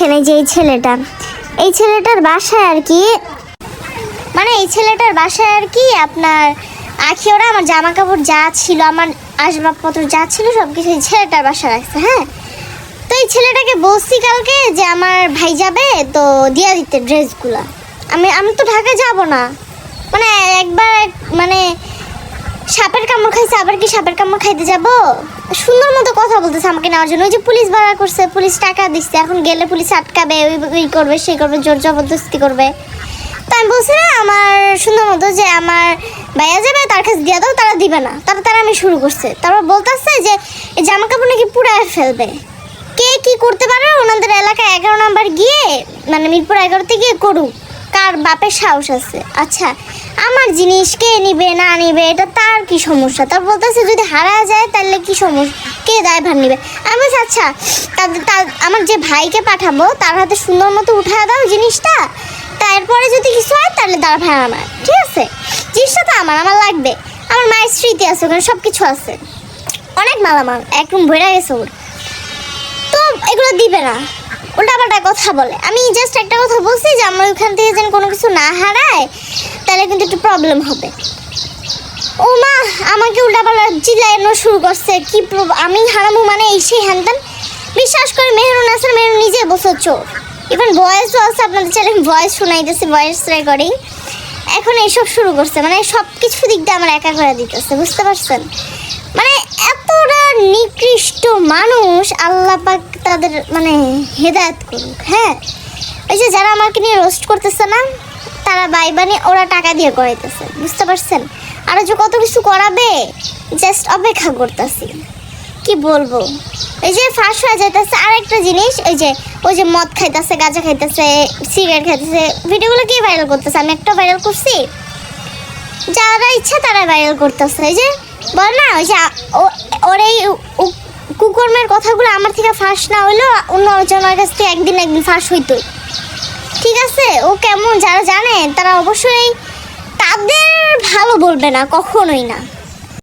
দেখেন এই যে এই ছেলেটার বাসায় আর কি, মানে এই ছেলেটার বাসায় আর কি আপনার আখি ওরা আমার জামা কাপড় যা ছিল, আমার আসবাবপত্র যা ছিল সব কিছু এই ছেলেটার বাসায় রাখছে। হ্যাঁ, তো এই ছেলেটাকে বলছি কালকে যে আমার ভাই যাবে তো দিয়ে দিতে ড্রেসগুলা। আমি তো ঢাকা যাব না, মানে একবার মানে সাপের কামড় খাইছে, আবার কি সাপের কামড় খাইতে যাব? সুন্দর মতো কথা বলতেছে আমাকে নেওয়ার জন্য। ওই যে পুলিশ ভাড়া করছে, পুলিশ টাকা দিচ্ছে, এখন গেলে পুলিশ আটকাবে, ওই করবে সেই করবে, জোর জবরদস্তি করবে। তো আমি বলছি না আমার সুন্দর মতো যে আমার ভাইয়া যাবে, তার কাছে দিয়ে দাও, তারা দিবে না। তারা আমি শুরু করছে, তারপর বলতেছে যে এই জামা কাপড় নাকি পুড়ায় ফেলবে। কে কি করতে পারে ওনাদের এলাকায় 11 নম্বর গিয়ে, মানে মিরপুর 11-তে গিয়ে করুক, কার বাপের সাহস আছে। আচ্ছা, আমার জিনিস কে নিবে না নিবে এটা তার কি সমস্যা? তার বলতেছে যদি হারা যায় তাহলে কি সমস্যা, কে দায়ভার নিবে? আমি বলছি আচ্ছা আমার যে ভাইকে পাঠাবো তার হাতে সুন্দর মতো উঠায় দাও জিনিসটা, তারপরে যদি কিছু হয় তাহলে তার ভাই আমার, ঠিক আছে? জিনিসটা তো আমার লাগবে, আমার মায়ের স্মৃতি আছে ওখানে, সব কিছু আছে, অনেক মালামাল একদম ভরে গেছে ওর। তো এগুলো দিবে না, উল্টাপাল্টা কথা বলে। আমি জাস্ট একটা কথা বলছি যে আমরা ওইখান থেকে যেন কোনো কিছু না হারায়, তাহলে কিন্তু একটু প্রবলেম হবে। ও মা আমাকে উল্টাপাল্টা চিল্লানো শুরু করছে, কি আমি হারাবো মানে এই সেই হ্যানত্যান। বিশ্বাস করে মেহরুন আসার মেহরুন নিজে বসে চোর, ইভেন ভয়েসও আছে, আপনাদের চ্যানেল ভয়েস শোনাইতেছে, ভয়েস রেকর্ডিং। এখন এইসব শুরু করছে, মানে সব কিছু দিক দিয়ে আমার একা করে দিতেছে, বুঝতে পারছেন? মানে এতটা নিকৃষ্ট মানুষ, আল্লাহ পাক তাদের মানে হেদায়েত করুক। হ্যাঁ, এই যে যারা আমাকে নিয়ে রোস্ট করতেছে না, তারা বাইবানি ওরা টাকা দিয়ে করাইতেছে, বুঝতে পারছেন? আর যে কত কিছু করাবে, জাস্ট অপেক্ষা করতেছি। কি বলবো, এই যে ফাঁস হয়ে যাইতেছে। আর একটা জিনিস, ওই যে মদ খাইতেছে, গাঁজা খাইতেছে, সিগারেট খাইতেছে, ভিডিওগুলো কি ভাইরাল করতেছে? আমি একটা ভাইরাল করছি, যারা ইচ্ছা তারা ভাইরাল করতেছে। এই যে বল না, ওই যে ওর এই কুকর্মের কথাগুলো আমার থেকে ফাঁস না হইলেও অন্য জনের কাছ থেকে একদিন ফাঁস হইতোই, ঠিক আছে? ও কেমন যারা জানে তারা অবশ্যই তাদের ভালো বলবে না, কখনোই না।